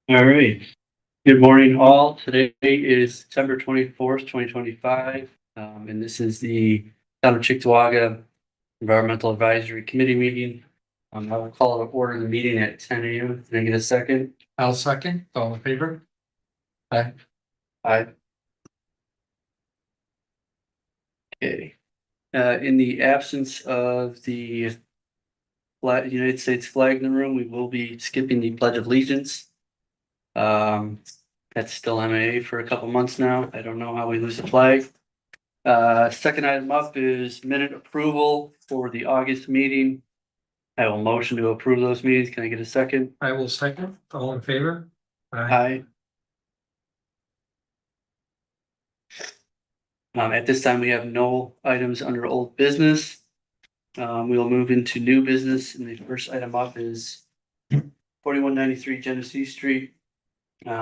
All right. Good morning, all. Today is September 24th, 2025, and this is the Town of Cheektowaga Environmental Advisory Committee meeting. I will call to order the meeting at 10 a.m. Can I get a second? I'll second. All in favor? Aye. Aye. Okay. In the absence of the United States flag in the room, we will be skipping the Pledge of Allegiance. That's still MIA for a couple months now. I don't know how we lose the flag. Second item up is minute approval for the August meeting. I will motion to approve those meetings. Can I get a second? I will second. All in favor? Aye. At this time, we have no items under old business. We will move into new business, and the first item up is 4193 Genesee Street,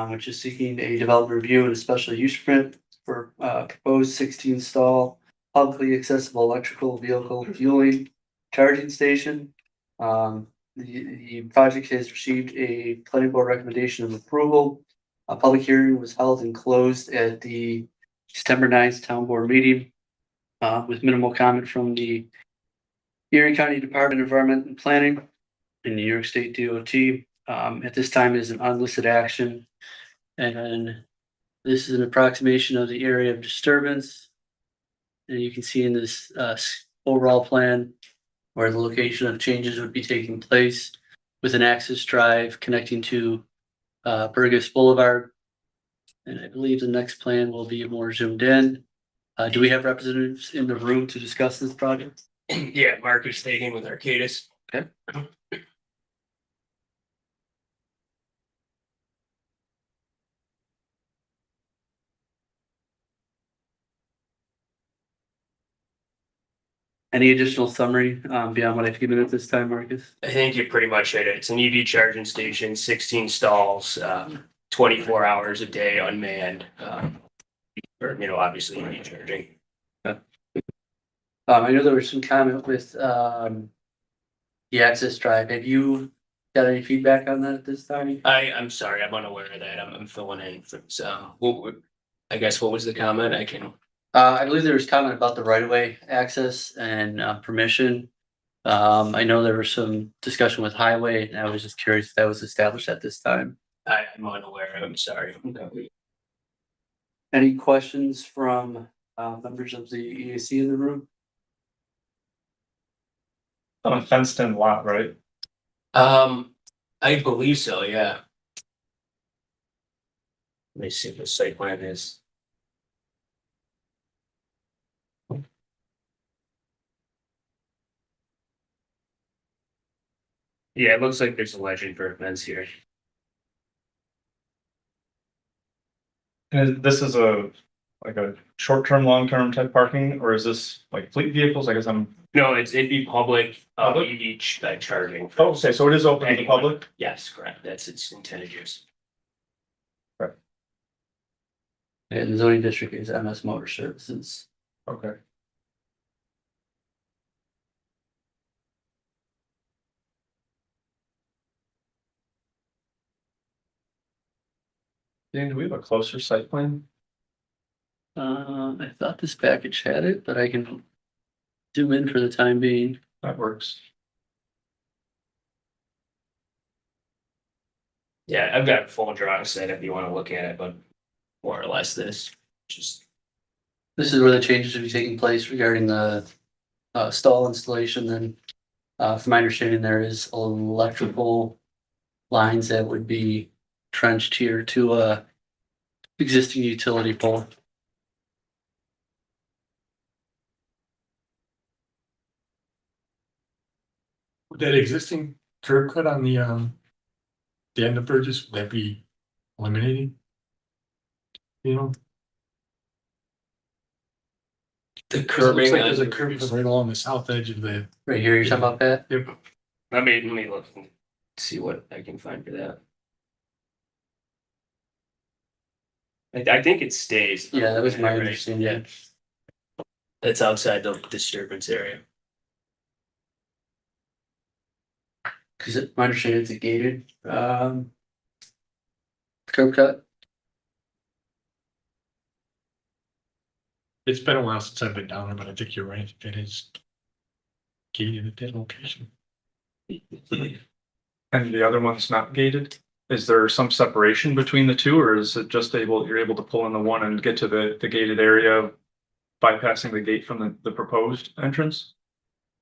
which is seeking a development review and a special use permit for proposed 16 stall publicly accessible electrical vehicle fueling charging station. The project has received a planning board recommendation of approval. A public hearing was held and closed at the September 9th town board meeting with minimal comment from the Erie County Department of Environment and Planning and New York State DOT. At this time is an unlisted action. And this is an approximation of the area of disturbance. And you can see in this overall plan where the location of changes would be taking place with an access drive connecting to Burgess Boulevard. And I believe the next plan will be more zoomed in. Do we have representatives in the room to discuss this project? Yeah, Marcus Fagan with Arcadis. Okay. Any additional summary beyond what I've given at this time, Marcus? I think you pretty much hit it. It's an EV charging station, 16 stalls, 24 hours a day unmanned. Or, obviously EV charging. I know there was some comment with the access drive. Have you got any feedback on that at this time? I'm sorry, I'm unaware of that. I'm filling in for I guess what was the comment? I believe there was comment about the right of way access and permission. I know there was some discussion with highway, and I was just curious if that was established at this time. I'm unaware. I'm sorry. Any questions from members of the EAC in the room? On a fenced in lot, right? I believe so, yeah. Let me see what the site plan is. Yeah, it looks like there's a legend for events here. And this is a short-term, long-term type parking, or is this like fleet vehicles? I guess No, it'd be public, EV charging. Oh, okay, so it is open to the public? Yes, correct. That's its intended use. Right. And the zoning district is MS Motor Services. Okay. Dan, do we have a closer site plan? I thought this package had it, but I can zoom in for the time being. That works. Yeah, I've got a full drawing set if you want to look at it, but more or less this This is where the changes will be taking place regarding the stall installation. And from my understanding, there is electrical lines that would be trenched here to a existing utility pole. Would that existing curb cut on the end of Burgess, would that be eliminated? the Looks curbing. like there's a curb cut right along the south edge of the. Right here, you're talking about that? Yep. Let me look and see what I can find for that. I think it stays. Yeah, that was my Right, understanding. yeah. That's outside the disturbance area. Because my understanding it's a gated curb cut? It's been a while since I've been down there, but I think you're right. It is gated at that location. And the other one's not gated? Is there some separation between the two, or is it just you're able to pull in the one and get to the gated area bypassing the gate from the proposed entrance?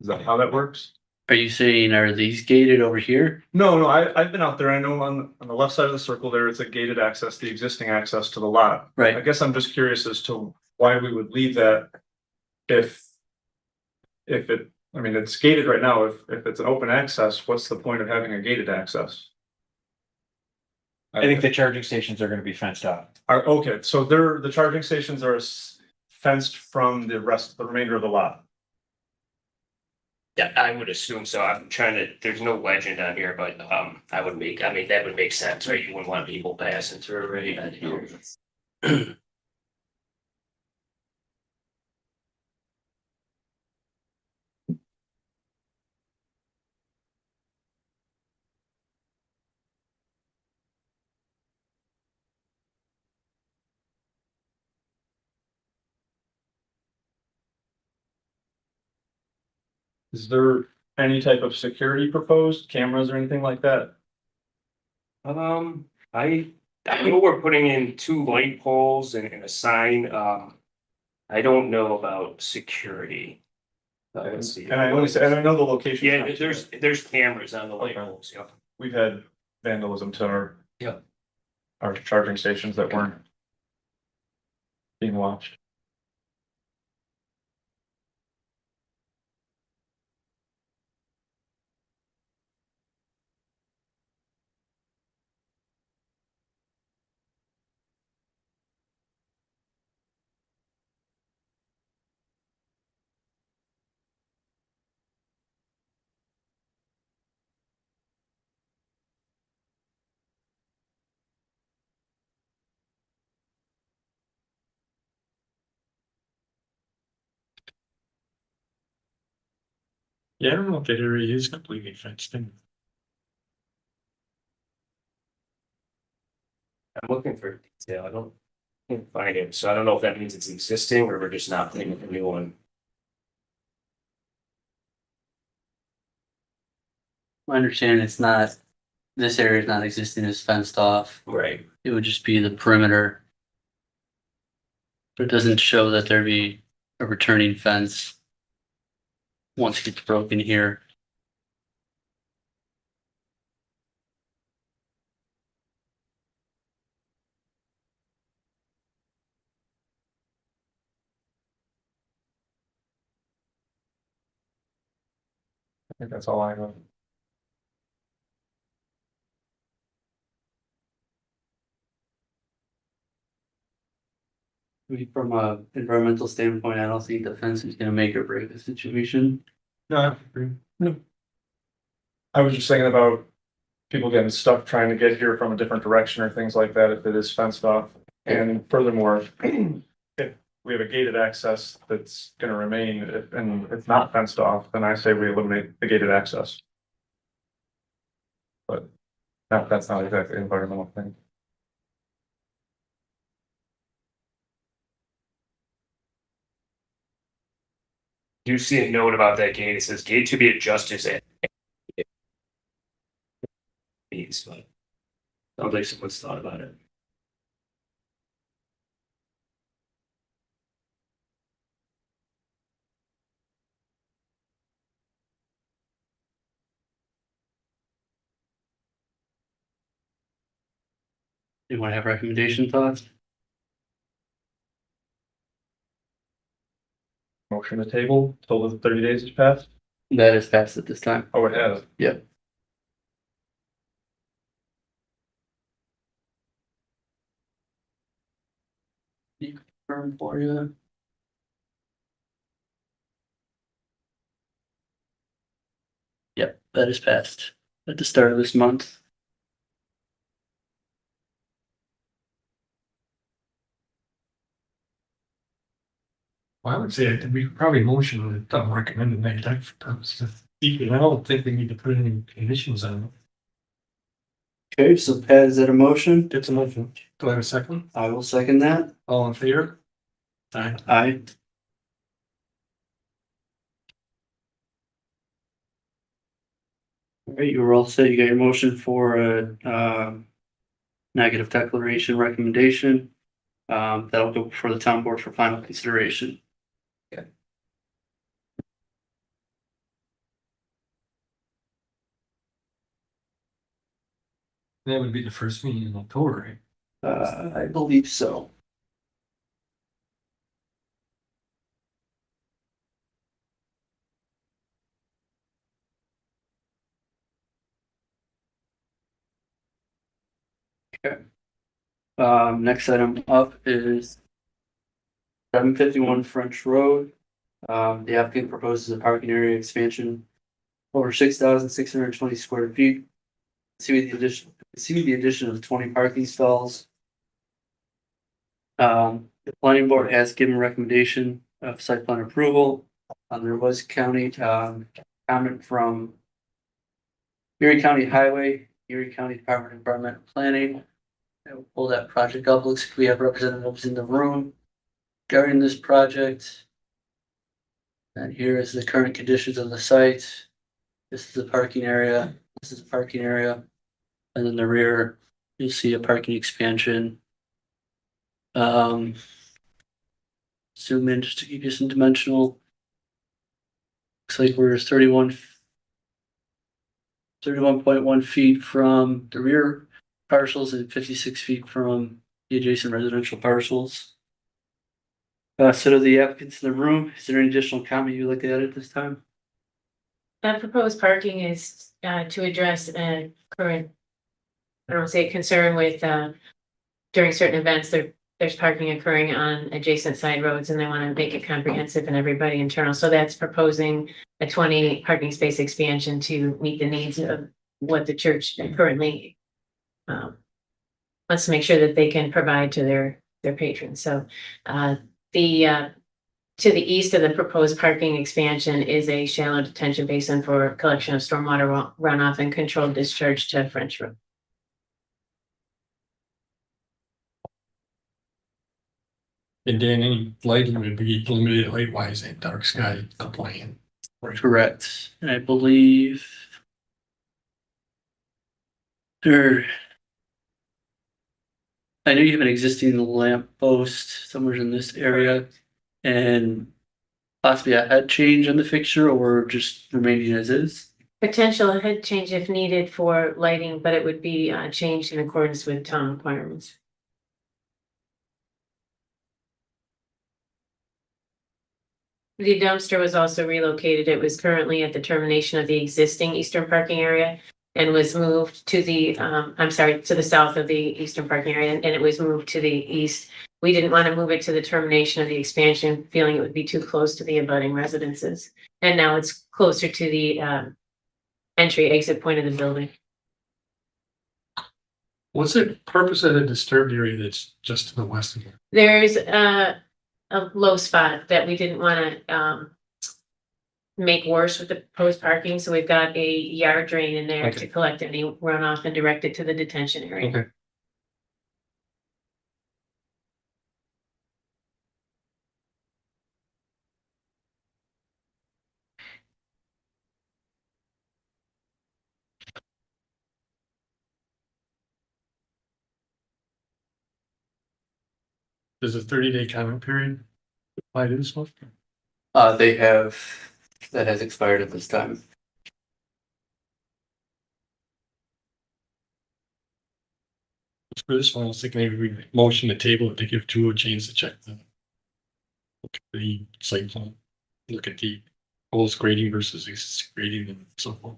Is that how that works? Are you saying, are these gated over here? No, I've been out there. I know on the left side of the circle there, it's a gated access, the existing access to the lot. I Right, guess I'm just curious as to why we would leave that if it, I mean, it's gated right now. If it's an open access, what's the point of having a gated access? I think the charging stations are gonna be fenced off. Okay, so the charging stations are fenced from the remainder of the lot. Yeah, I would assume so. I'm trying to, there's no legend on here, but that would make sense, right? You wouldn't want people passing through, right? Is there any type of security proposed, cameras or anything like that? I know we're putting in 2 light poles and a sign. I don't know about security. Let's see. And I know the location. Yeah, there's cameras on the light Okay. poles, yeah. We've had vandalism to Yeah. our charging stations that weren't being watched. Yeah, I don't know if that area is completely fenced in. I'm looking for detail. Can't find it. So I don't know if that means it's existing or we're just not putting a new one. my understanding it's not, this area is not existing as fenced off. Right. It would just be the perimeter. But it doesn't show that there'd be a returning fence once it gets broken here. I think that's all I know. From a environmental standpoint, I don't think the fence is gonna make or break the situation. No, I agree. I was just thinking about people getting stuck trying to get here from a different direction or things like that if it is fenced off. And furthermore, if we have a gated access that's gonna remain, and it's not fenced off, then I say we eliminate the gated access. But that's not exactly an environmental thing. Do see a note about that gate. It says gate to be adjusted at. Needs, but sounds like someone's thought about it. You wanna have recommendation thoughts? Motion to table till the 30 days has passed? That is passed at this time. Oh, it has. Yep. Confirm for you. Yep, that is passed at the start of this month. Well, I would say that we probably motion that I'm recommending that for purposes of. I don't think we need to put any conditions on it. Okay, so Pat, is that a motion? It's a motion. Do I have a second? I will second that. All in favor? Aye. Aye. All right, you were all set. You got your motion for a negative declaration recommendation. That'll go before the town board for final consideration. That would be the first meeting in October, right? I believe so. Okay. Next item up is 751 French Road. The applicant proposes a parking area expansion over 6,620 square feet. See the addition of 20 parking stalls. The planning board has given recommendation of site plan approval. There was county, comment from Erie County Highway, Erie County Department of Environmental Planning. I will pull that project up. Looks like we have representatives in the room regarding this project. And here is the current conditions of the site. This is the parking area. This is the parking area. And in the rear, you'll see a parking expansion. Zoom in just to give you some dimensional. Looks like we're 31.1 feet from the rear parcels and 56 feet from the adjacent residential parcels. So to the applicants in the room, is there any additional comment you'd like to add at this time? That proposed parking is to address a current, I don't want to say concern with during certain events, there's parking occurring on adjacent side roads and they want to make it comprehensive and everybody internal. So that's proposing a 20 parking space expansion to meet the needs of what the church currently wants to make sure that they can provide to their patrons. So to the east of the proposed parking expansion is a shallow detention basin for collection of stormwater runoff and controlled discharge to French Road. And then any lighting would be limited light wise and dark sky compliant. Correct. And I believe there. I know you have an existing lamp post somewhere in this area and possibly a head change on the fixture or just remaining as is. Potential head change if needed for lighting, but it would be changed in accordance with town requirements. The dumpster was also relocated. It was currently at the termination of the existing eastern parking area and was moved to the, to the south of the eastern parking area, and it was moved to the east. We didn't want to move it to the termination of the expansion, feeling it would be too close to the abutting residences. And now it's closer to the entry exit point of the building. What's the purpose of the disturbed area that's just to the west of here? There's a low spot that we didn't want to make worse with the proposed parking, so we've got a yard drain in there to collect any runoff and direct it to the detention area. Okay. There's a 30-day comment period apply to this one? They have, that has expired at this time. For this one, I was thinking maybe we motion the table to give two a chance to check the site plan. Look at the proposed grading versus existing grading and so forth.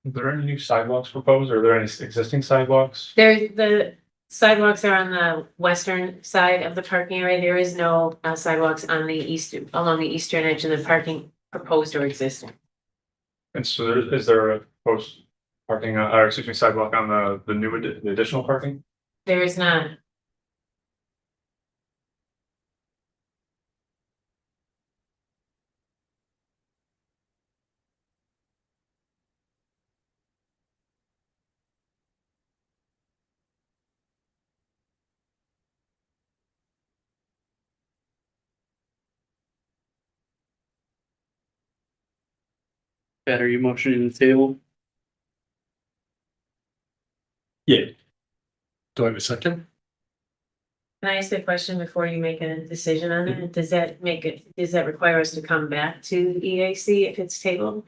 Are there any new sidewalks proposed? Or are there any existing sidewalks? The sidewalks are on the western side of the parking area. There is no sidewalks on the along the eastern edge of the parking proposed or existing. And so is there a post parking, or excuse me, sidewalk on the additional parking? There is not. Pat, are you motioning the table? Yeah. Do I have a second? Can I ask a question before you make a decision on it? Does that require us to come back to EAC if it's tabled?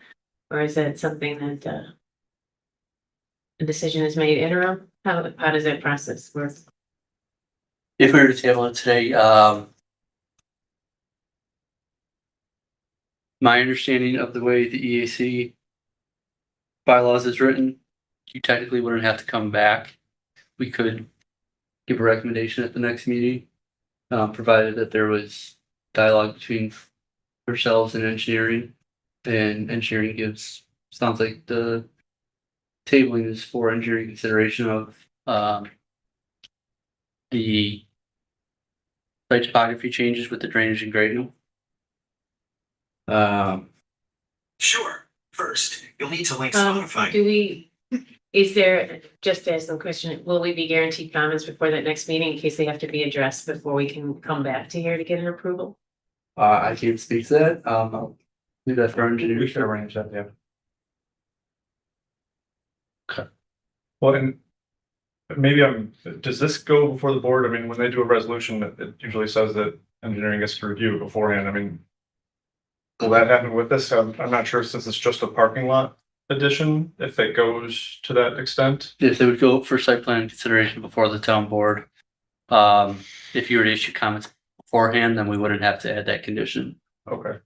Or is that something that, a decision is made interim? How does that process work? If we were to table it today, my understanding of the way the EAC bylaws is written, you technically wouldn't have to come back. We could give a recommendation at the next meeting, provided that there was dialogue between ourselves and engineering. And engineering sounds like the tabling is for engineering consideration of, the site topography changes with the drainage and grading. Sure. First, you'll need to link Spotify. Is there, just to ask them a question, will we be guaranteed comments before that next meeting in case they have to be addressed before we can come back to here to get an approval? I can't speak to that, I'll leave that for our We engineers. should arrange that, yeah. Well, and maybe does this go before the board? I mean, when they do a resolution, it usually says that engineering gets to review it beforehand. I mean, will that happen with this? I'm not sure since it's just a parking lot addition, if it goes to that extent. Yes, they would go for site plan consideration before the town board. If you were to issue comments beforehand, then we wouldn't have to add that condition. Okay.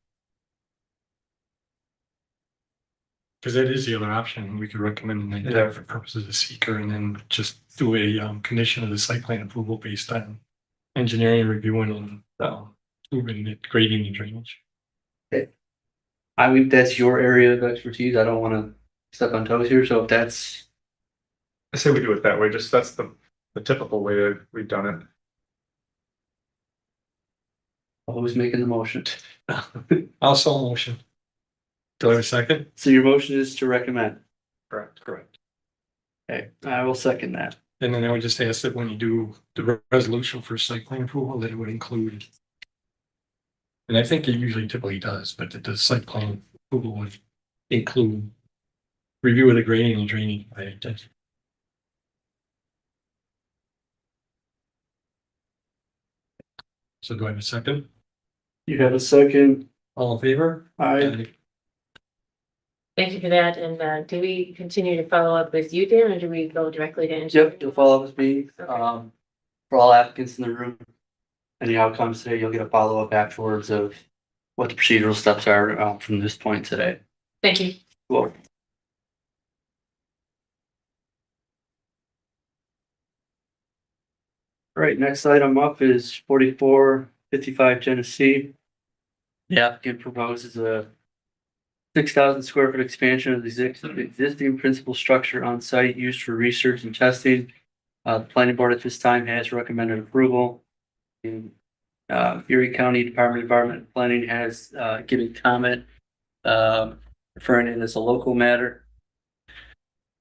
Because that is the other option. We could recommend that for purposes of seeker and then just do a condition of the site plan approval based on engineering reviewing and moving it, grading and drainage. I mean, that's your area of expertise, I don't wanna step on toes here, so if that's, I say we do it that way, just that's the typical way that we've done it. who's making the motion? Also motion. Do I have a second? So your motion is to recommend, Correct. okay, I will second that. And then I would just ask that when you do the resolution for site plan approval, that it would include. And I think it usually typically does, but that the site plan approval would include review of the grading and draining. So do I have a second? You have a second, All in favor? I, Thank you for that. And do we continue to follow up with you, Dan, or do we go directly to engineering? yep, you'll follow up with me, Okay. for all applicants in the room. Any outcomes today, you'll get a follow-up afterwards of what the procedural steps are, from this point today. Thank you. Well. All right, next item up is 4455 Genesee. The applicant proposes a 6,000 square foot expansion of the existing principal structure on site used for research and testing. The planning board at this time has recommended approval. And, Erie County Department of Environment and Planning has, given comment, referring it as a local matter.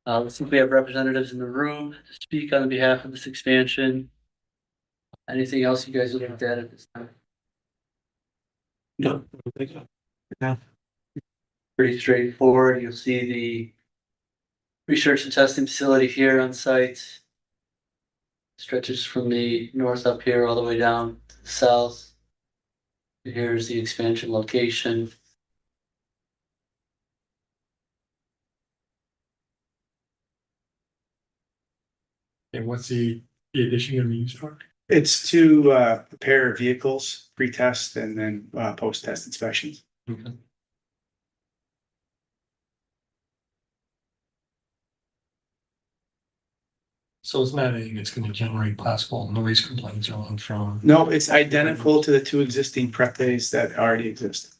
Let's see if we have representatives in the room to speak on behalf of this expansion. Anything else you guys would like to add at this time? No. No. Pretty straightforward. You'll see the research and testing facility here on site. Stretches from the north up here all the way down to the south. Here's the expansion location. And what's the addition gonna be used for? It's to prepare vehicles, pre-test and then post-test inspections. Okay. So it's not anything that's gonna generate possible noise complaints on from. No, it's identical to the two existing prep days that already exist.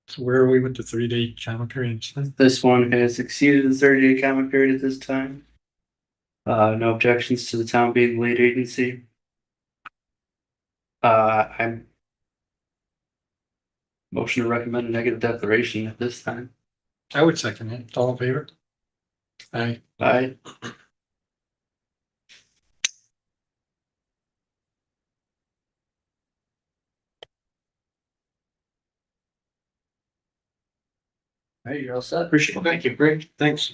So where are we with the 3-day comment period? This one has exceeded the 30-day comment period at this time. No objections to the town being the lead agency. I'm motion to recommend a negative declaration at this time. I would second it. All in favor? Aye. Aye. All right, you're all set. Appreciate it. Thank you. Great. Thanks.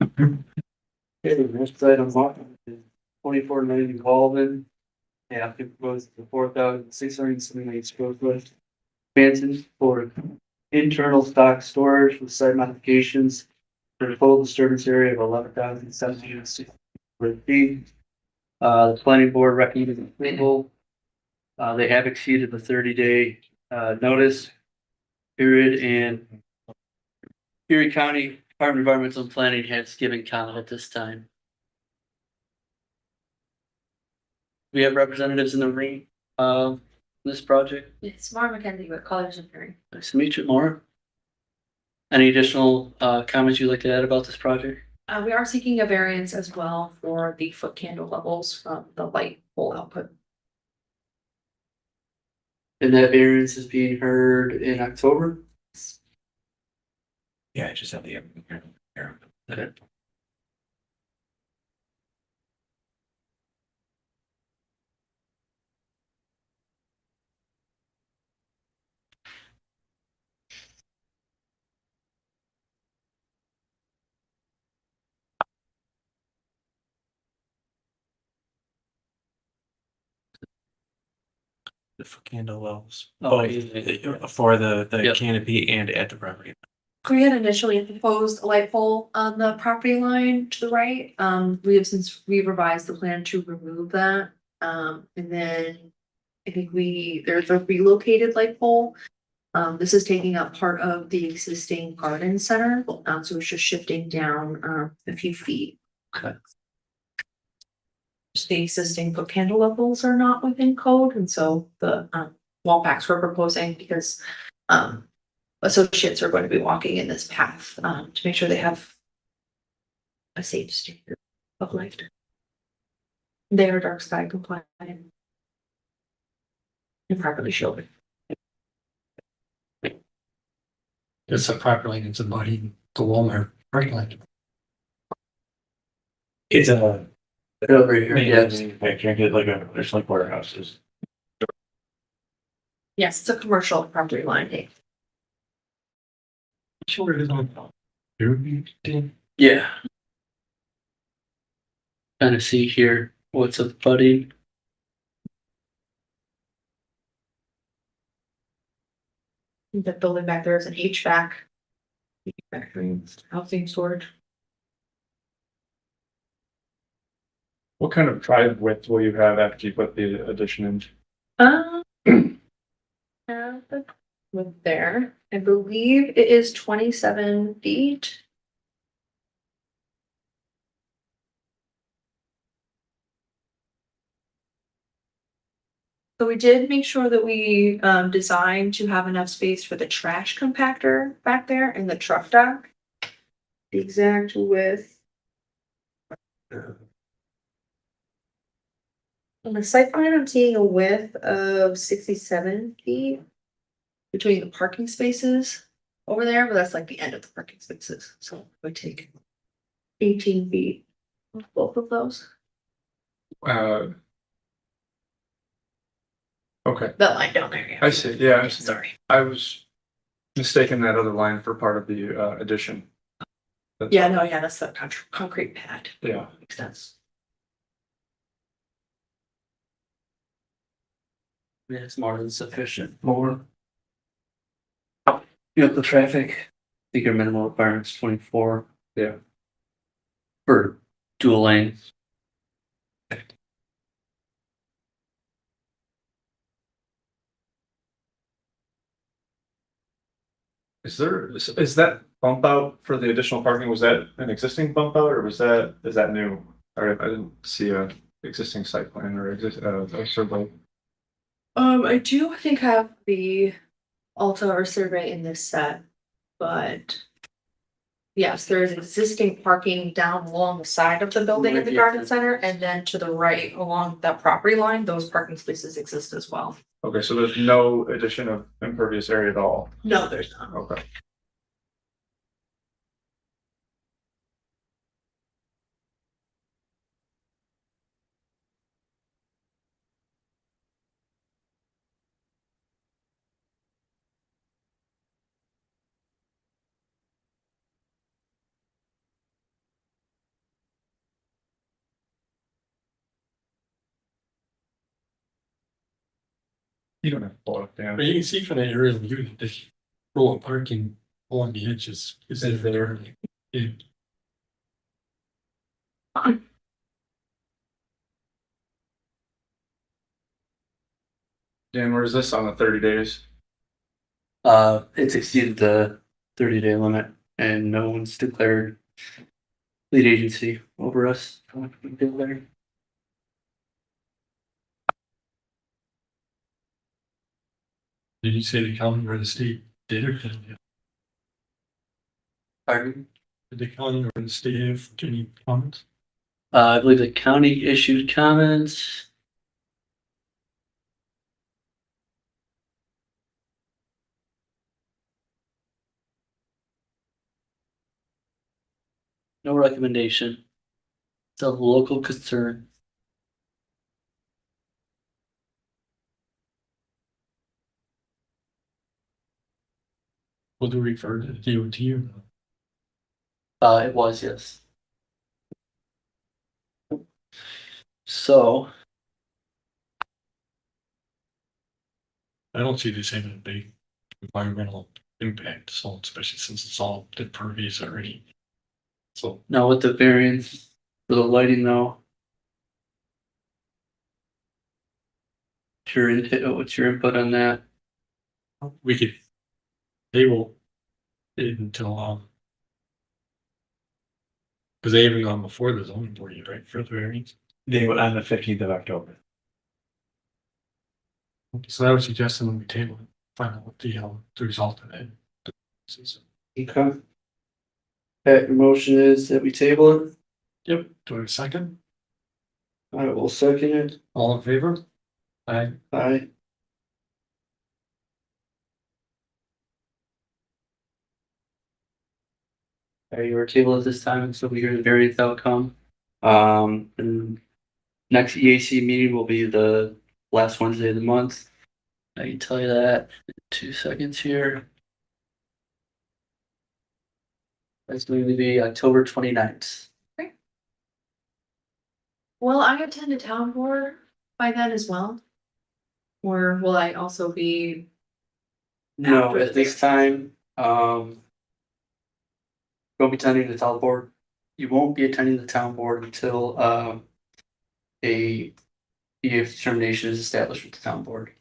Okay, the next item on is 2490 Walden. Yeah, it proposed the 4,678 square foot expansion for internal stock storage with site modifications for a total disturbance area of 11,760 square feet. The planning board recommended approval. They have exceeded the 30-day notice period, and Erie County Department of Environmental Planning has given comment at this time. We have representatives in the room, this project. It's Maura McKenzie with Colors of Fury. Nice to meet you, Maura. Any additional comments you'd like to add about this project? We are seeking a variance as well for the foot candle levels from the light pole output. And that variance is being heard in October? Yeah, I just have the. Okay. The candle levels. Oh, Both yeah. for the Yep. canopy and at the property. We had initially proposed a light pole on the property line to the right. We have since revised the plan to remove that. And then I think there's a relocated light pole. This is taking up part of the existing garden center. So it's just shifting down a few feet. Okay. The existing foot candle levels are not within code, and so the wall packs we're proposing because associates are going to be walking in this path to make sure they have a safe standard of light. They are dark sky compliant and properly shielded. It's a proper lane. It's abutting the Walmart parking lot. It's a. Over here, yes. Manufacturing, get there's like warehouses. Yes, it's a commercial property line. Sure it is on. Yeah. Kind of see here what's abutting. The building back there is an HVAC. Manufacturing, housing, storage. What kind of drive width will you have after you put the addition in? With there, I believe it is 27 feet. So we did make sure that we designed to have enough space for the trash compactor back there and the truck dock. The exact width. On the site plan, I'm seeing a width of 67 feet between the parking spaces over there, but that's like the end of the parking spaces. So we take 18 feet of both of those. Okay, That line down there, yeah. I see, yeah, I see. Sorry. I was mistaken that other line for part of the addition. That's- Yeah, no, yeah, that's the concrete pad. Yeah. Makes sense. Yeah, it's more than sufficient. More. You know, the traffic, I think your minimum requirement is 24. Yeah. For dual lanes. Is that bump out for the additional parking, was that an existing bump out or is that new? Or I didn't see a existing site plan or a survey. I do, I think, have the Alta or survey in this set, but yes, there is existing parking down along the side of the building in the garden center, and then to the right along that property line, those parking spaces exist as well. Okay, so there's no addition of impervious area at all. No, there's not. Okay. You don't have to pull it down. But you can see from the aerial view that this row of parking along the edges is there. Yeah. Dan, where is this on the 30 days? It's exceeded the 30-day limit and no one's declared lead agency over us. Did you say the county or the state did or didn't? Pardon? Did the county or the state have any comments? I believe the county issued comments. No recommendation. It's a local concern. Will they refer to the DOT or not? It was, yes. So, I don't see this having a big environmental impact, so especially since it's all impervious already. So now with the variance for the lighting though. What's your input on that? we could table it until because they haven't gone before the zoning board yet, right, for the variance. They were on the 15th of October. So I would suggest when we table it, find out what the result of that. Okay. Your motion is that we table it. Yep. Do I have a second? I will second it. All in favor? Aye. Aye. You are table at this time, and so we hear the variance outcome. And next EAC meeting will be the last Wednesday of the month. I can tell you that in 2 seconds here. That's going to be October 29th. Will I attend a town board by then as well? Or will I also be? No, After at this time, won't be attending the town board. You won't be attending the town board until a EAC determination is established with the town board.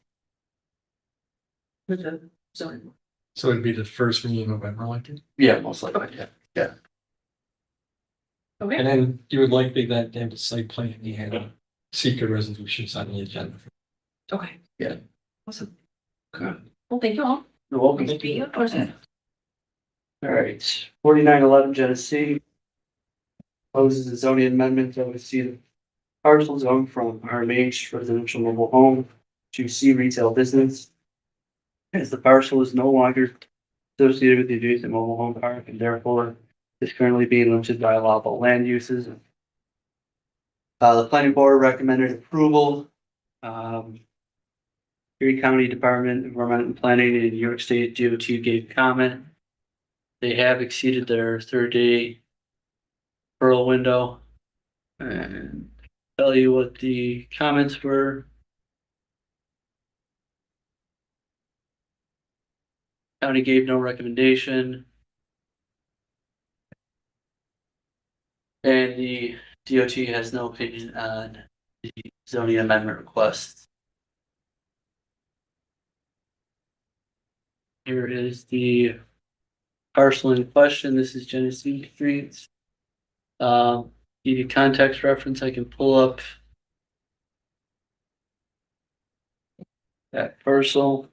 With the zoning board. So it'd be the first meeting in November, like it. Yeah, most likely, yeah. Okay, And then you would likely then have the site plan, you had secret resolutions on the agenda. okay. Yeah. Awesome. Okay. Well, thank you all. You're welcome. Nice to meet you in person. All right, 4911 Genesee. Proposes a zoning amendment to oversee the parcel zone from RMH residential mobile home to C retail business. As the parcel is no longer associated with the adjacent mobile home park and therefore is currently being limited by allowable land uses. The planning board recommended approval. Erie County Department of Environment and Planning and New York State DOT gave comment. They have exceeded their 30-day referral window. And tell you what the comments were. County gave no recommendation. And the DOT has no opinion on the zoning amendment request. Here is the parcel in question. This is Genesee Street. Give you context reference, I can pull up that parcel.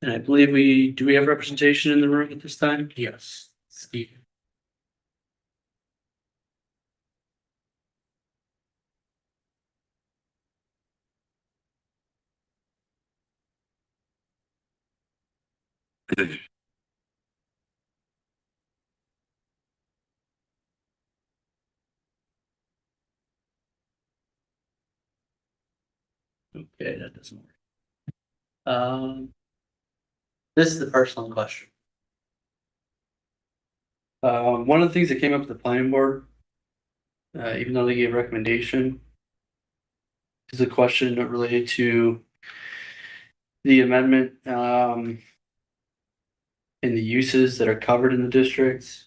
And I believe do we have representation in the room at this time? Yes. Steve. Okay, that doesn't work. This is the personal question. One of the things that came up with the planning board, even though they gave recommendation, is a question related to the amendment, in the uses that are covered in the districts.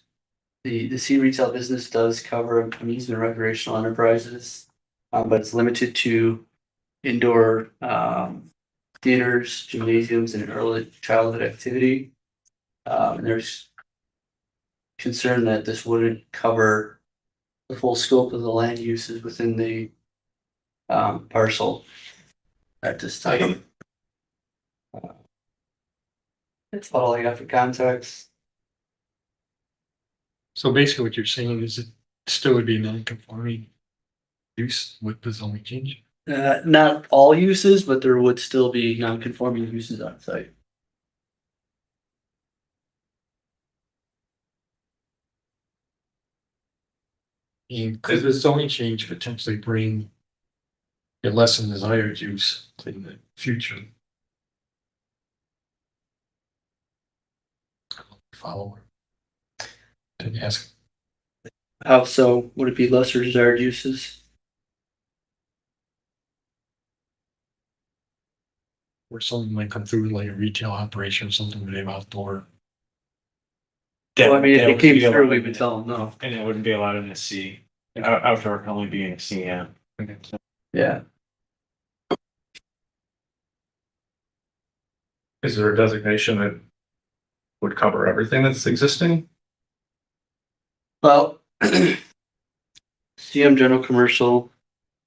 The C retail business does cover amusement recreational enterprises, but it's limited to indoor, theaters, gymnasiums, and early childhood activity. And there's concern that this wouldn't cover the full scope of the land uses within the parcel at this time. That's all I got for context. So basically what you're saying is it still would be non-conforming use with the zoning change? Not all uses, but there would still be non-conforming uses on site. And could the zoning change potentially bring a less than desired use in the future? Follower. Didn't ask. How so? Would it be lesser desired uses? Or something might come through like a retail operation or something with an outdoor. Well, I mean, if That it would came be through, allowed we in would the- tell them no. And it wouldn't be allowed in the C. Outdoor can only be in a C, yeah. Yeah. Is there a designation that would cover everything that's existing? Well, CM General Commercial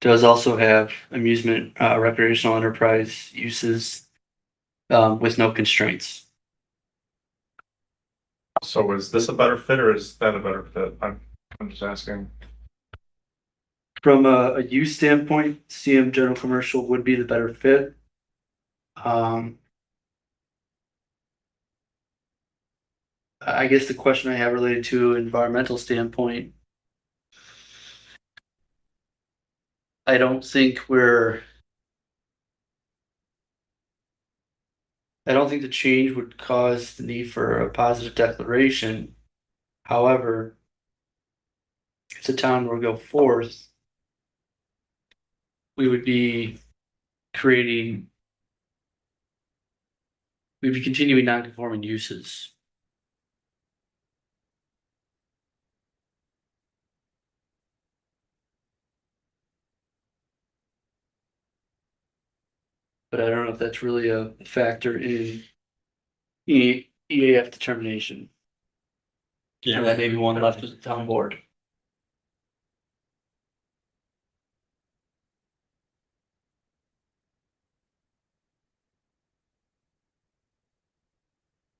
does also have amusement, recreational enterprise uses, with no constraints. So is this a better fit or is that a better fit? I'm just asking. From a use standpoint, CM General Commercial would be the better fit. I guess the question I have related to environmental standpoint, I don't think the change would cause the need for a positive declaration. However, if the town were to go forth, we would be creating, we'd be continuing non-conforming uses. But I don't know if that's really a factor in EAF determination. Yeah. Or that maybe one left with the town board.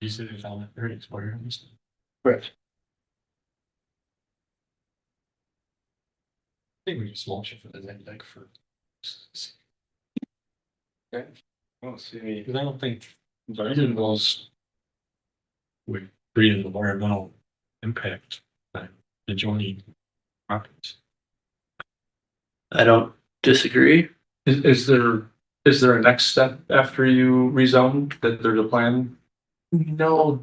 You said it's on the 30th square. Correct. I think we just launch it for the next deck for. Okay. Well, see. Because I don't think either of those would create an environmental impact by adjoining properties. I don't disagree. Is there a next step after you rezone that there's a plan? No,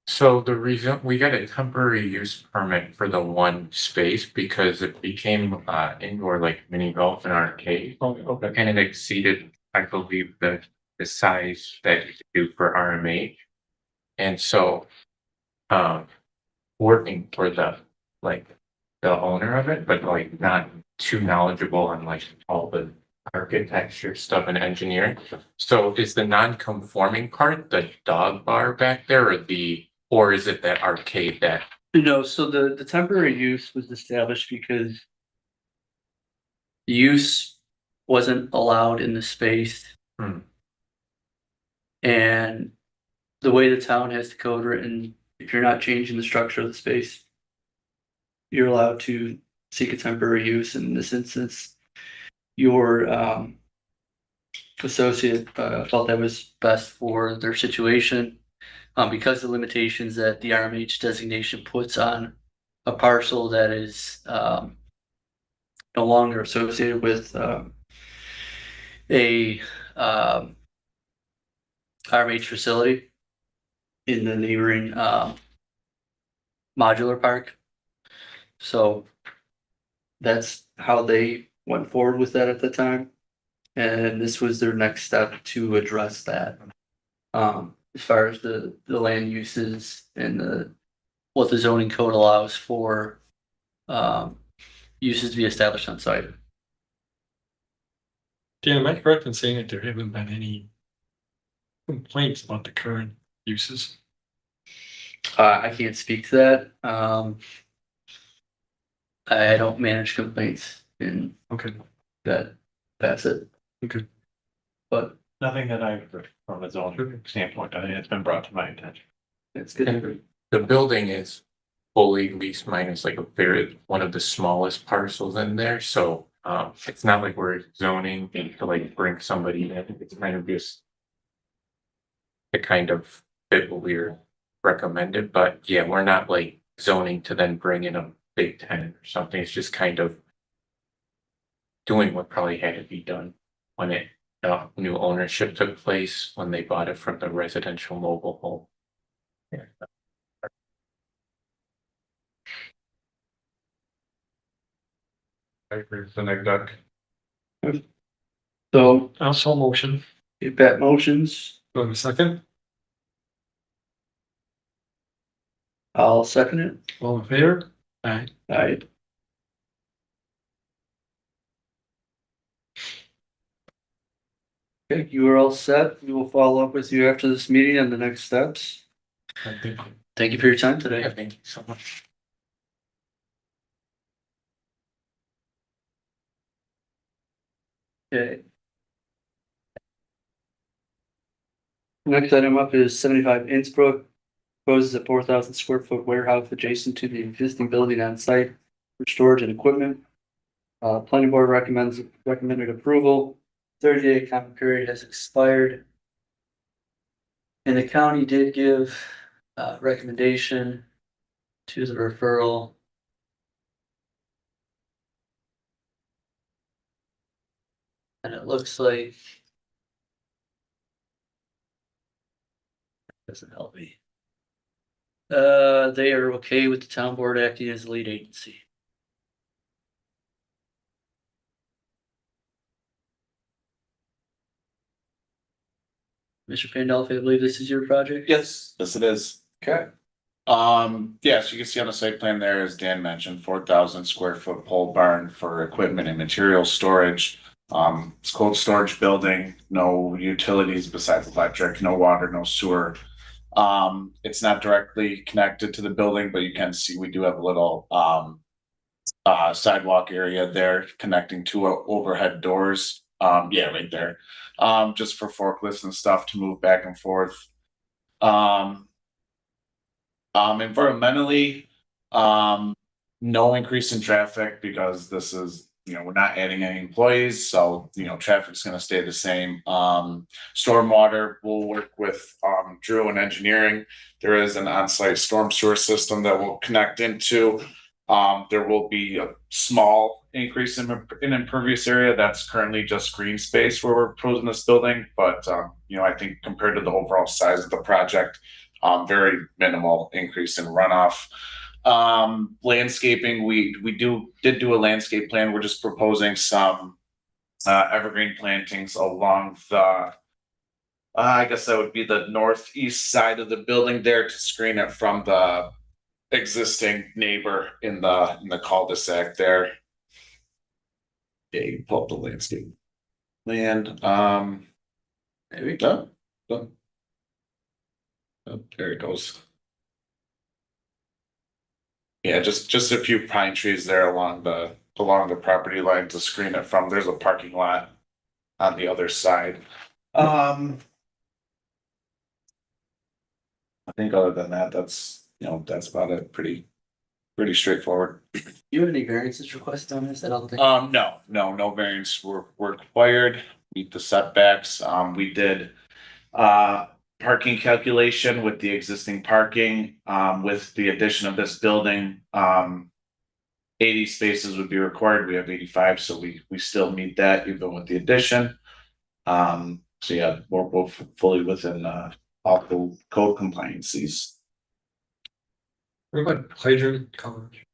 so the reason we got a temporary use permit for the one space because it became indoor like mini golf and arcade. Oh, okay. And it exceeded, I believe, the size that you could do for RMH. And so working for the owner of it, but like not too knowledgeable on like all the architecture stuff and engineering. So is the non-conforming part the dog bar back there or is it that arcade that? No, so the temporary use was established because the use wasn't allowed in the space. Hmm. And the way the town has the code written, if you're not changing the structure of the space, you're allowed to seek a temporary use. In this instance, your associate felt that was best for their situation. Because the limitations that the RMH designation puts on a parcel that is no longer associated with a RMH facility in the neighboring modular park. So that's how they went forward with that at the time. And this was their next step to address that. As far as the land uses and what the zoning code allows for uses to be established on site. Dan, am I correct in saying that there haven't been any complaints about the current uses? I can't speak to that. I don't manage complaints in Okay. that facet, Okay. but Nothing that I've, from a zoning standpoint, I think it's been brought to my attention. it's good. The building is fully leased minus like one of the smallest parcels in there, so it's not like we're zoning to like bring somebody in. It's kind of just the kind of bit what we're recommended, but yeah, we're not like zoning to then bring in a big tenant or something. It's just kind of doing what probably had to be done when new ownership took place, when they bought it from the residential mobile home. Yeah. I agree with the neg deck. So Also motion. if that motions, Go to second. I'll second it. All in favor? Aye. Aye. Okay, you are all set. We will follow up with you after this meeting on the next steps. I think. Thank you for your time Yeah, today. thank you so much. Okay. Next item up is 75 Innsbrook. Proposes a 4,000 square foot warehouse adjacent to the existing building on site for storage and equipment. Planning board recommended approval. 30-day comment period has expired. And the county did give recommendation to the referral. And it looks like doesn't help me. They are okay with the town board acting as the lead agency. Mr. Pandolfi, I believe this is your project? Yes, yes it is. Okay. Yes, you can see on the site plan there, as Dan mentioned, 4,000 square foot pole barn for equipment and material storage. It's cold storage building, no utilities besides electric, no water, no sewer. It's not directly connected to the building, but you can see we do have a little sidewalk area there connecting to overhead doors. Yeah, right there. Just for forklifts and stuff to move back and forth. Environmentally, no increase in traffic because this is, we're not adding any employees, so, traffic's gonna stay the same. Stormwater, we'll work with, Drew and engineering. There is an on-site storm sewer system that will connect into. There will be a small increase in impervious area. That's currently just green space where we're proposing this building, but, I think compared to the overall size of the project, very minimal increase in runoff. Landscaping, we did do a landscape plan. We're just proposing some evergreen plantings along the I guess that would be the northeast side of the building there to screen it from the existing neighbor in the cul-de-sac there. Yeah, you can pull up the landscape land. There we go. Done. Oh, there it goes. Yeah, just a few pine trees there along the property line to screen it from. There's a parking lot on the other side. I think other than that, that's that's about it. Pretty straightforward. Do you have any variances requested on this? I don't think. No variance were required, meet the setbacks. We did parking calculation with the existing parking, with the addition of this building. 80 spaces would be required. We have 85, so we still meet that even with the addition. So yeah, we're both fully within all the code compliances. What about hydrant coverage?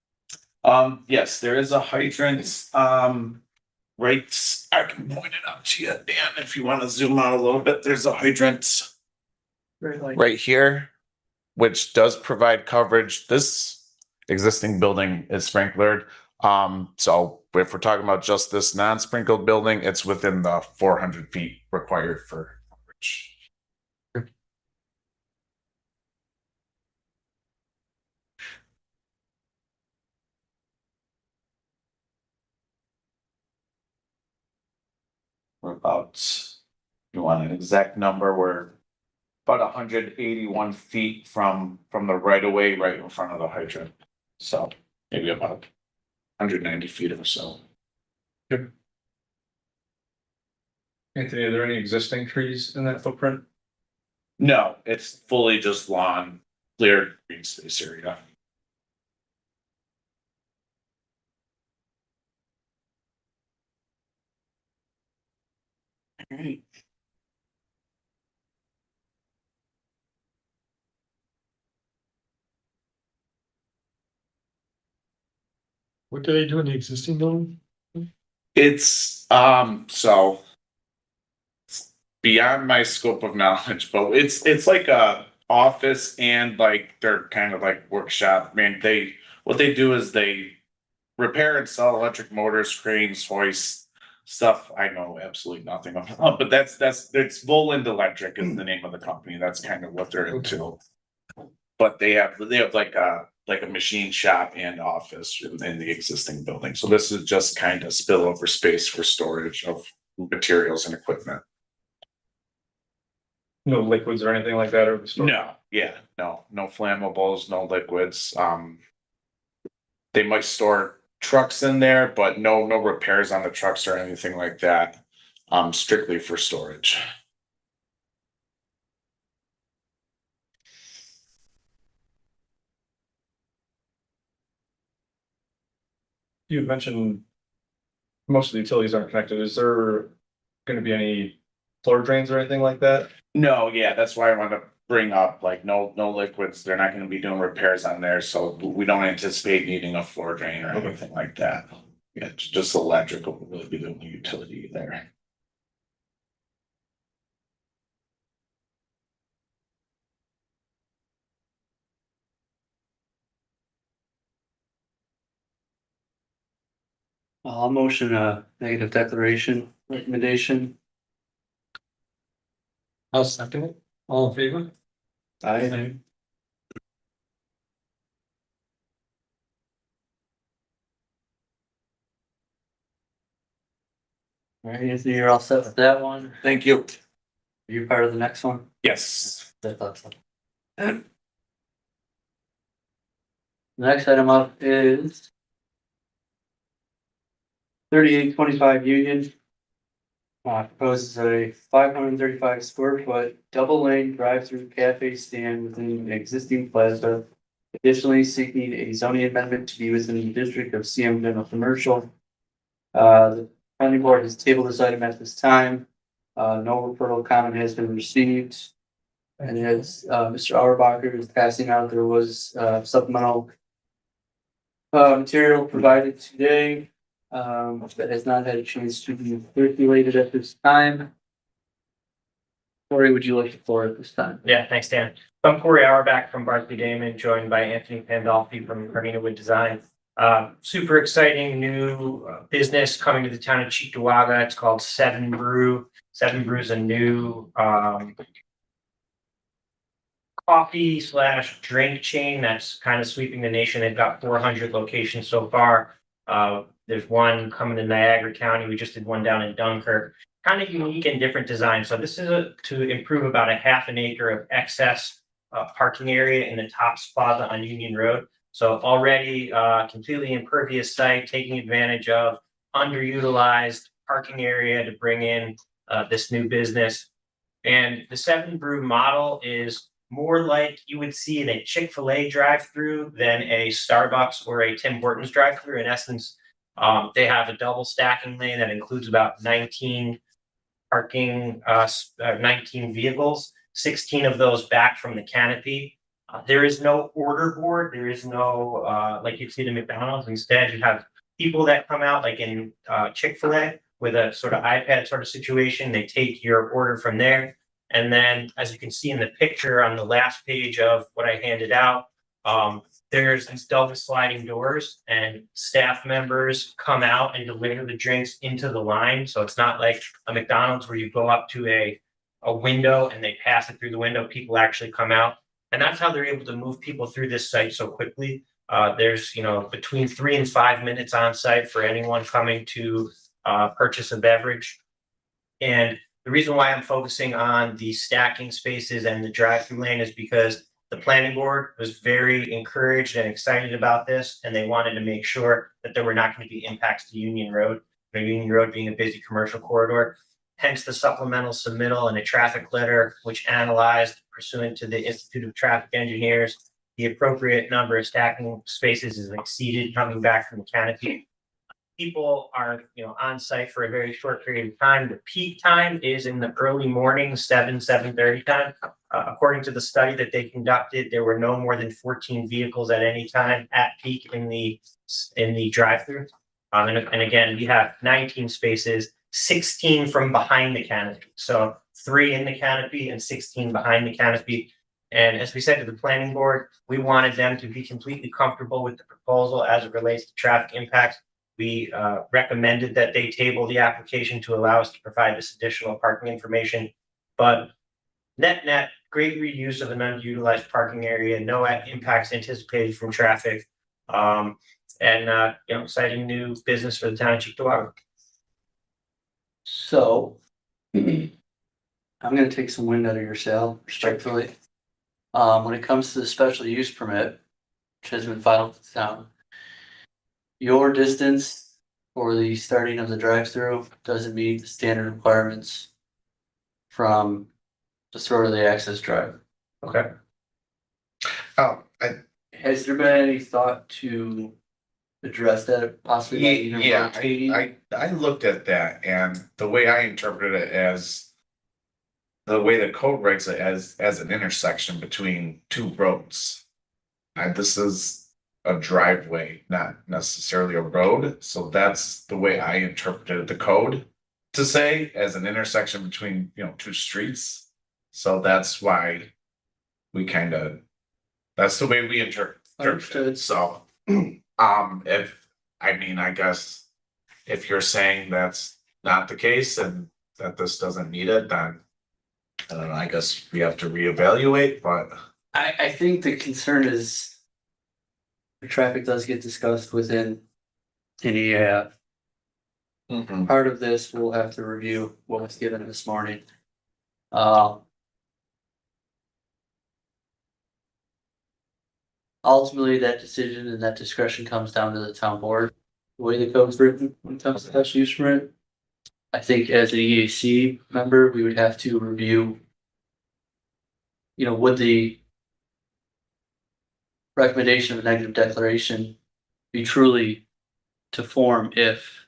Yes, there is a hydrant, right, I can point it out to you, Dan, if you want to zoom out a little bit, there's a hydrant right here, which does provide coverage. This existing building is sprinklered. So if we're talking about just this non-sprinkled building, it's within the 400 feet required for coverage. We're about, you want an exact number, we're about 181 feet from the right of way, right in front of the hydrant. So maybe about 190 feet or so. Anthony, are there any existing trees in that footprint? No, it's fully just lawn, cleared green space area. All right. What do they do in the existing building? It's so it's beyond my scope of knowledge, but it's like a office and like they're kind of like workshop. I mean, what they do is they repair and sell electric motors, cranes, hoists, stuff I know absolutely nothing about. But that's it's Voland Electric is the name of the company. That's kind of what they're into. But they have like a machine shop and office in the existing building. So this is just kind of spillover space for storage of materials and equipment. No liquids or anything like that, or the store? No flammables, no liquids. They might store trucks in there, but no repairs on the trucks or anything like that. Strictly for storage. You had mentioned most of the utilities aren't connected. Is there gonna be any floor drains or anything like that? No, yeah, that's why I wanted to bring up like no liquids. They're not gonna be doing repairs on there, so we don't anticipate needing a floor drain or anything like that. Yeah, just electrical will really be the only utility there. I'll motion a negative declaration recommendation. I'll second it. All in favor? Aye. All right, Anthony, you're all set with that one. Thank you. Are you part of the next one? Yes. I thought so. The next item up is 3825 Union. Proposes a 535 square foot double lane drive-through cafe stand within the existing plaza. Additionally, seeking a zoning amendment to be within the district of CM General Commercial. The planning board has tabled this item at this time. No referral comment has been received. And as Mr. Auerbacher is passing out, there was supplemental material provided today that has not had a chance to be circulated at this time. Corey, would you like the floor at this time? Yeah, thanks, Dan. I'm Corey Auerbach from Barclay Damon, joined by Anthony Pandolfi from Carmina Wood Design. Super exciting new business coming to the town of Cheektowaga. It's called Seven Brew. Seven Brew is a new coffee / drink chain that's kind of sweeping the nation. They've got 400 locations so far. There's one coming to Niagara County. We just did one down in Dunkirk. Kind of unique and different design. So this is to improve about a half an acre of excess parking area in the TOPS Plaza on Union Road. So already completely impervious site, taking advantage of underutilized parking area to bring in this new business. And the Seven Brew model is more like you would see in a Chick-fil-A drive-through than a Starbucks or a Tim Hortons drive-through. In essence, they have a double stacking lane that includes about 19 parking, 19 vehicles, 16 of those back from the canopy. There is no order board. There is no, like you see at McDonald's. Instead, you have people that come out like in Chick-fil-A with a sort of iPad sort of situation. They take your order from there. And then, as you can see in the picture on the last page of what I handed out, there's these double sliding doors and staff members come out and deliver the drinks into the line. So it's not like a McDonald's where you go up to a window and they pass it through the window. People actually come out. And that's how they're able to move people through this site so quickly. There's, between 3 and 5 minutes on site for anyone coming to purchase a beverage. And the reason why I'm focusing on the stacking spaces and the drive-through lane is because the planning board was very encouraged and excited about this, and they wanted to make sure that there were not going to be impacts to Union Road, Union Road being a busy commercial corridor. Hence the supplemental submittal and a traffic letter, which analyzed pursuant to the Institute of Traffic Engineers, the appropriate number of stacking spaces is exceeded coming back from the canopy. People are, on site for a very short period of time. The peak time is in the early morning, 7:30 time. According to the study that they conducted, there were no more than 14 vehicles at any time at peak in the drive-through. And again, we have 19 spaces, 16 from behind the canopy. So 3 in the canopy and 16 behind the canopy. And as we said to the planning board, we wanted them to be completely comfortable with the proposal as it relates to traffic impacts. We recommended that they table the application to allow us to provide this additional parking information. But net, great reuse of an underutilized parking area, no impacts anticipated from traffic, and exciting new business for the town of Cheektowaga. So I'm gonna take some wind out of your sail, respectfully. When it comes to the special use permit, which has been filed with the town, your distance for the starting of the drive-through doesn't meet the standard requirements from the sort of the access drive. Okay. Has there been any thought to address that possibly? by either rotating? I looked at that, and the way I interpreted it as the way the code writes it as an intersection between two roads. This is a driveway, not necessarily a road. So that's the way I interpreted the code to say, as an intersection between, two streets. So that's why we that's the way we interpret it. So, I guess if you're saying that's not the case and that this doesn't meet it, then I don't know, I guess we have to reevaluate, but I think the concern is the traffic does get discussed within an EAF. Part of this, we'll have to review what was given this morning. Ultimately, that decision and that discretion comes down to the town board. The way the code's written when it comes to special use permit, I think as an EAC member, we would have to review, would the recommendation of a negative declaration be truly to form if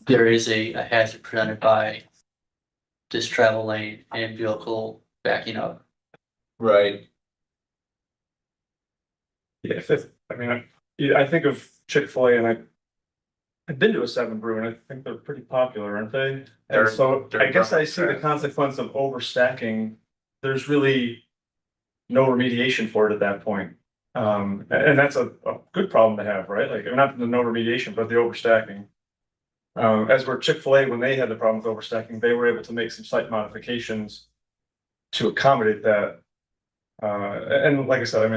there is a hazard presented by this travel lane and vehicle backing up. right. Yeah, I think of Chick-fil-A and I've been to a Seven Brew and I think they're pretty popular, aren't they? And so I guess I see the consequence of overstacking. There's really no remediation for it at that point. And that's a good problem to have, right? Like, not the no remediation, but the overstacking. As were Chick-fil-A, when they had the problem with overstacking, they were able to make some site modifications to accommodate that. And like I said,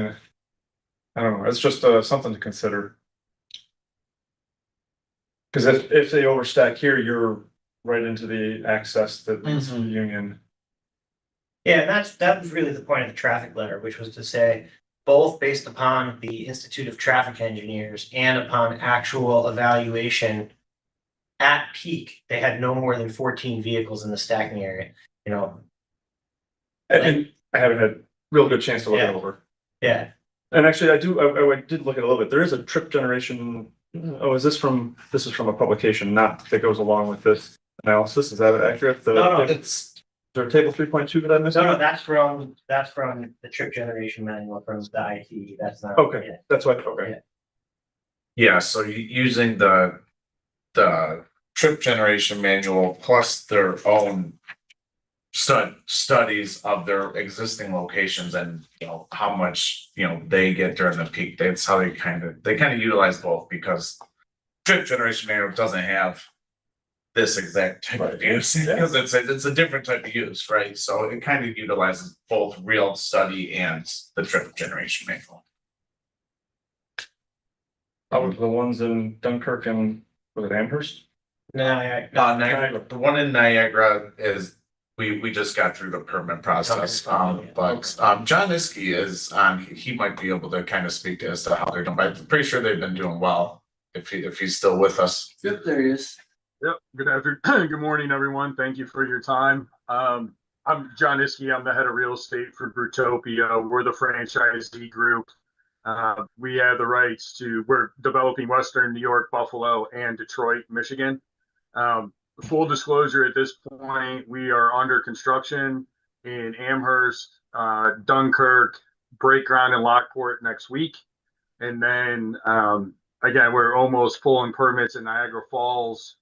I don't know, it's just something to consider. Because if they overstack here, you're right into the access that leads to the Union. Yeah, and that was really the point of the traffic letter, which was to say, both based upon the Institute of Traffic Engineers and upon actual evaluation at peak, they had no more than 14 vehicles in the stacking area, you know, And I haven't had real good chance to look it Yeah. over. yeah. And actually, I did look at it a little bit. There is a trip generation. Oh, this is from a publication, not that goes along with this analysis. Is that accurate? No, Is there a table 3.2 that I missed? No, that's from the trip generation manual from the IT, that's not. Okay, yeah. that's what, okay. Yeah, so using the trip generation manual plus their own studies of their existing locations and, you know, how much, you know, they get during the peak. That's how they kind of utilize both, because trip generation manual doesn't have this exact type of use, because it's a different type of use, right? So it kind of utilizes both real study and the trip generation manual. How about the ones in Dunkirk and, was it Amherst? Niagara, the one in Niagara is, we just got through the permit process, but John Iskey is on, he might be able to kind of speak as to how they're doing, but I'm pretty sure they've been doing well, if he's still with us. Yep, there he is. Yep. Good afternoon. Good morning, everyone. Thank you for your time. I'm John Iskey. I'm the head of real estate for Brutopia. We're the franchisee group. We have the rights we're developing Western New York, Buffalo, and Detroit, Michigan. Full disclosure at this point, we are under construction in Amherst, Dunkirk, break ground in Lockport next week. And then, again, we're almost pulling permits in Niagara Falls.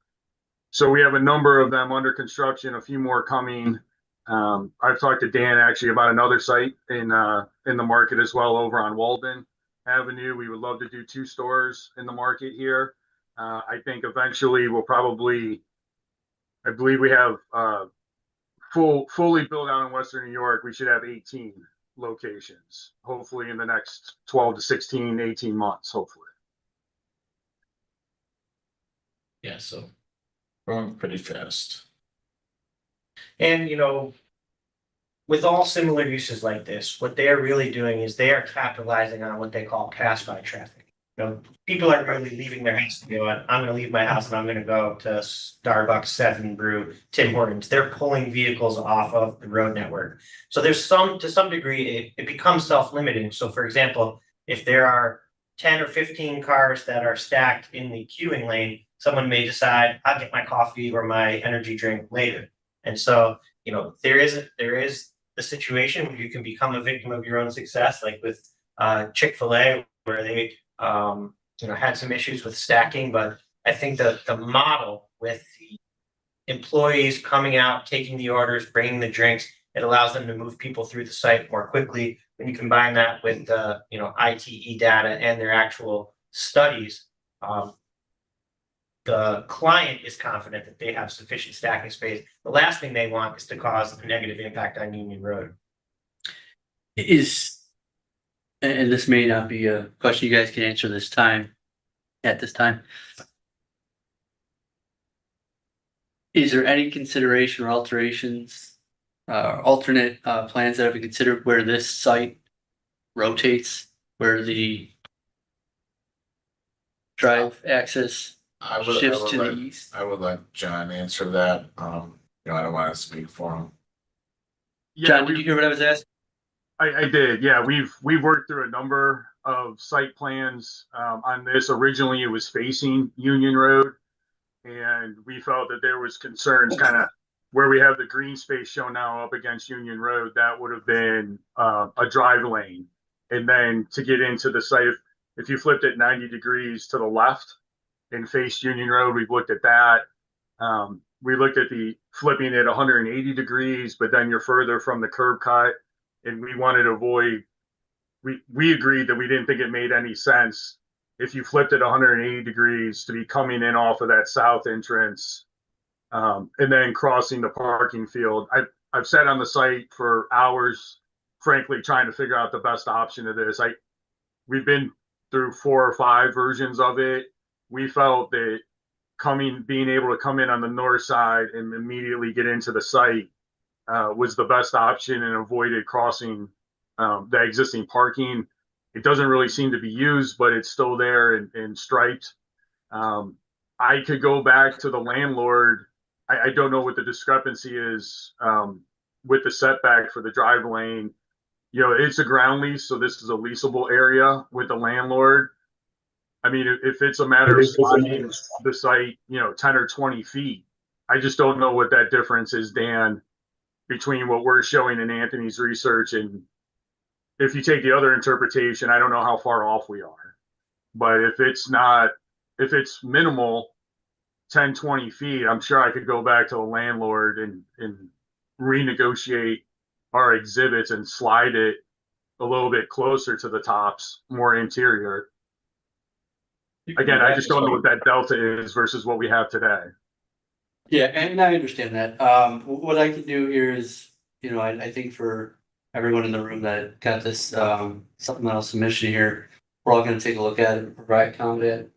So we have a number of them under construction, a few more coming. I've talked to Dan actually about another site in the market as well, over on Walden Avenue. We would love to do 2 stores in the market here. I think eventually we'll probably, I believe we have fully built out in Western New York. We should have 18 locations, hopefully in the next 12 to 16, 18 months, hopefully. Yeah, so growing pretty fast. And, you know, with all similar uses like this, what they are really doing is they are capitalizing on what they call pass-by traffic. You know, people are really leaving their house, you know, I'm gonna leave my house and I'm gonna go to Starbucks, 7 Brew, Tim Hortons. They're pulling vehicles off of the road network. So there's to some degree, it becomes self-limiting. So for example, if there are 10 or 15 cars that are stacked in the queuing lane, someone may decide, I'll get my coffee or my energy drink later. And so, you know, there is the situation where you can become a victim of your own success, like with Chick-fil-A, where they you know, had some issues with stacking. But I think that the model with the employees coming out, taking the orders, bringing the drinks, it allows them to move people through the site more quickly. When you combine that with the, you know, ITE data and their actual studies, the client is confident that they have sufficient stacking space. The last thing they want is to cause a negative impact on Union Road. And this may not be a question you guys can answer at this time. Is there any consideration or alterations, alternate plans that have been considered where this site rotates, where the drive access shifts to the east? I would let John answer that. You know, I don't want to speak for him. John, did you hear what I was asking? I did. Yeah, we've worked through a number of site plans on this. Originally, it was facing Union Road, and we felt that there was concerns kind of where we have the green space shown now up against Union Road. That would have been a drive lane, and then to get into the site, if you flipped it 90 degrees to the left and faced Union Road, we've looked at that. We looked at the flipping it 180 degrees, but then you're further from the curb cut. And we wanted to avoid, we agreed that we didn't think it made any sense if you flipped it 180 degrees to be coming in off of that south entrance and then crossing the parking field. I've sat on the site for hours, frankly, trying to figure out the best option of this. We've been through 4 or 5 versions of it. We felt that being able to come in on the north side and immediately get into the site was the best option and avoided crossing the existing parking. It doesn't really seem to be used, but it's still there and striped. I could go back to the landlord. I don't know what the discrepancy is with the setback for the drive lane. You know, it's a ground lease, so this is a leasable area with the landlord. I mean, if it's a matter of sliding the site, 10 or 20 feet, I just don't know what that difference is, Dan, between what we're showing in Anthony's research. And if you take the other interpretation, I don't know how far off we are. But if it's minimal, 10, 20 feet, I'm sure I could go back to the landlord and renegotiate our exhibits and slide it a little bit closer to the tops, more interior. Again, I just don't know what that delta is versus what we have today. Yeah, and I understand that. What I can do here is, I think for everyone in the room that got this supplemental submission here, we're all gonna take a look at it and provide comment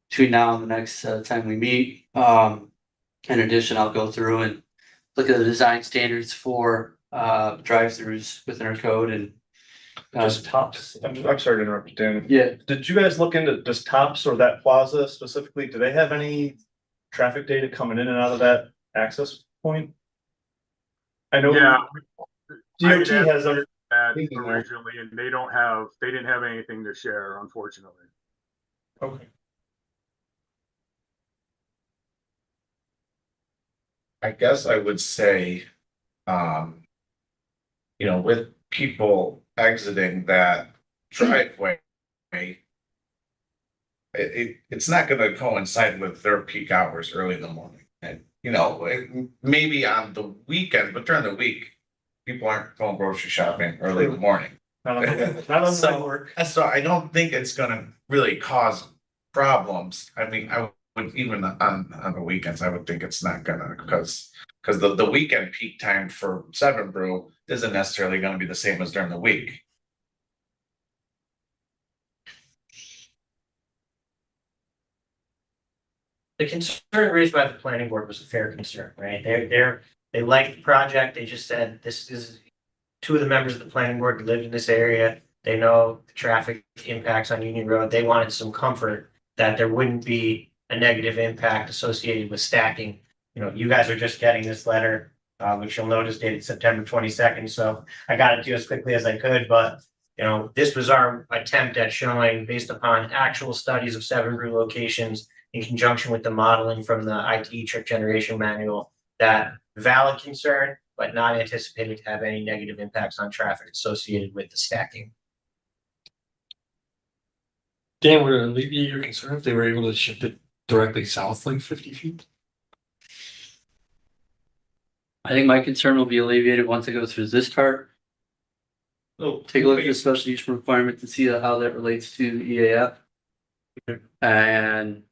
between now and the next time we meet. In addition, I'll go through and look at the design standards for drive-throughs within our code and Just Tops. I'm sorry to interrupt you, Dan. yeah. Did you guys look into just Tops or that plaza specifically? Do they have any traffic data coming in and out of that access point? I know. Yeah. DOT has that thinking there. originally, and they didn't have anything to share, unfortunately. Okay. I guess I would say, with people exiting that driveway, it's not gonna coincide with their peak hours early in the morning. And, maybe on the weekend, but during the week, people aren't going grocery shopping early in the morning. Not on the work. So I don't think it's gonna really cause problems. I mean, I would even on the weekends, I would think it's not gonna, because the weekend peak time for Seven Brew isn't necessarily gonna be the same as during the week. The concern raised by the planning board was a fair concern, right? They liked the project. They just said this is, two of the members of the planning board lived in this area. They know the traffic impacts on Union Road. They wanted some comfort that there wouldn't be a negative impact associated with stacking. You guys are just getting this letter, which you'll notice dated September 22nd. So I got it to you as quickly as I could, but this was our attempt at showing, based upon actual studies of Seven Brew locations in conjunction with the modeling from the ITE trip generation manual, that valid concern, but not anticipated to have any negative impacts on traffic associated with the stacking. Dan, would it alleviate your concern if they were able to shift it directly south like 50 feet? I think my concern will be alleviated once I go through this part. Take a look at the special use requirement to see how that relates to EAF. And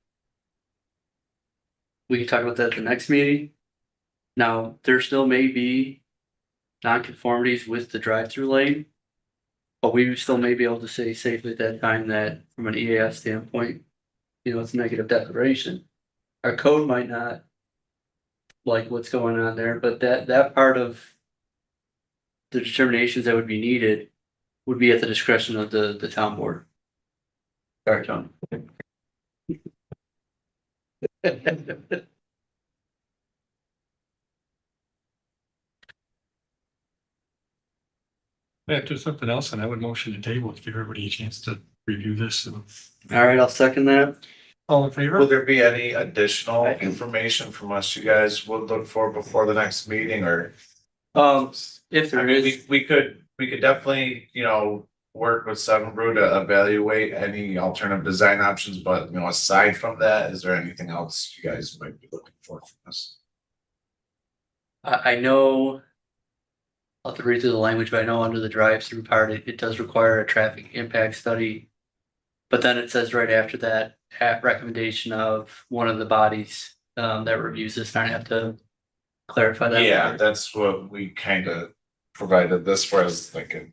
we can talk about that at the next meeting. Now, there still may be nonconformities with the drive-through lane, but we still may be able to say safely at that time that from an EAF standpoint, it's a negative declaration. Our code might not like what's going on there, but that part of the determinations that would be needed would be at the discretion of the town board. Sorry, Tony. Yeah, if there's something else, and I would motion to table to give everybody a chance to review this. All right, I'll second that. All in favor? Will there be any additional information from us you guys would look for before the next meeting, or? If there I mean, is, we could definitely, work with Seven Brew to evaluate any alternative design options, but aside from that, is there anything else you guys might be looking for from us? I know. I'll have to read through the language, but I know under the drive-through part, it does require a traffic impact study. But then it says right after that, at recommendation of one of the bodies that reviews this, and I have to clarify that. Yeah, that's what we kind of provided this for, as like a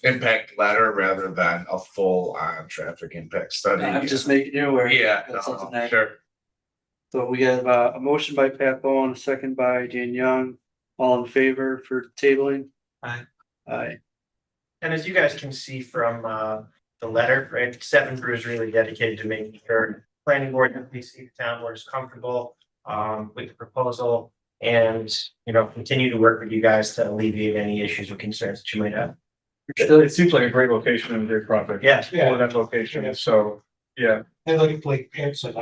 impact letter rather than a full on traffic impact study. I'm just making you aware. Yeah, That's something that- sure. So we have a motion by Pat Bowen, a second by Dan Young. All in favor for tabling? Aye. Aye. And as you guys can see from the letter, right, Seven Brew is really dedicated to making sure planning board and the town board is comfortable with the proposal and, you know, continue to work with you guys to alleviate any issues or concerns that you might have. It seems like a great location and a great project. Yeah. For that location, so, yeah. And like Pam said,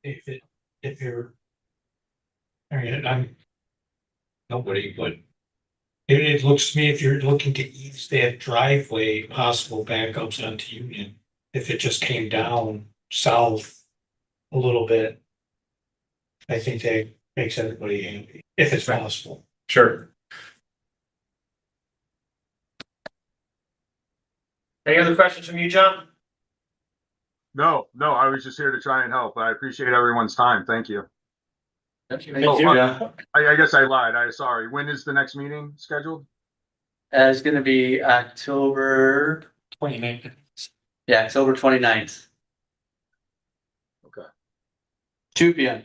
if you're. I mean, I'm. Nobody, but. It looks to me, if you're looking to ease that driveway, possible backups onto Union, if it just came down south a little bit. I think that makes everybody happy, if it's possible. Sure. Any other questions from you, John? No, I was just here to try and help. I appreciate everyone's time. Thank you. Thank you. I guess I lied. Sorry. When is the next meeting scheduled? It's gonna be October, 29th. yeah, October 29th. Okay. 2 p.m.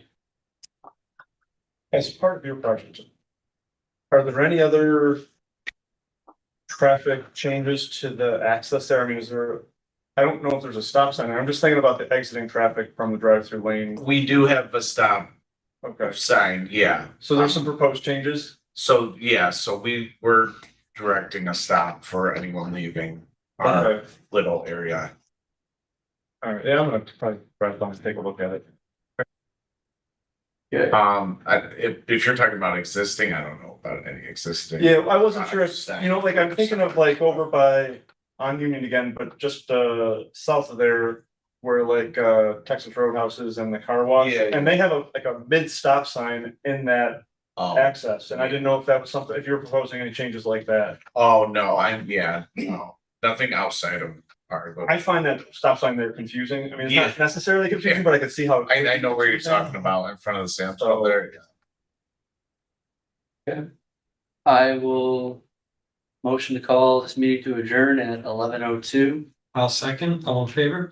As part of your project, are there any other traffic changes to the access there? I mean, is there, I don't know if there's a stop sign there. I'm just thinking about the exiting traffic from the drive-through lane. We do have a stop Okay, sign, yeah. so there's some proposed changes. So, yeah, so we were directing a stop for anyone leaving our Okay, little area. all right, yeah, I'm gonna probably drive down and take a look at it. If you're talking about existing, I don't know about any existing. Yeah, I wasn't sure if, you know, like, I'm thinking of like over by, on Union again, but just south of there. Where like Texas Roadhouse is and the car wash, Yeah, yeah. and they have a mid stop sign in that Oh, access, and I didn't know if that was something, if you were proposing any changes like that. oh, no, no, nothing outside of our. I find that stop sign there confusing, I mean, it's Yeah. not necessarily confusing, but I could see how. I know where you're talking about in front of the Sam's Club there. I will motion to call this meeting to adjourn at 11:02. I'll second, all in favor?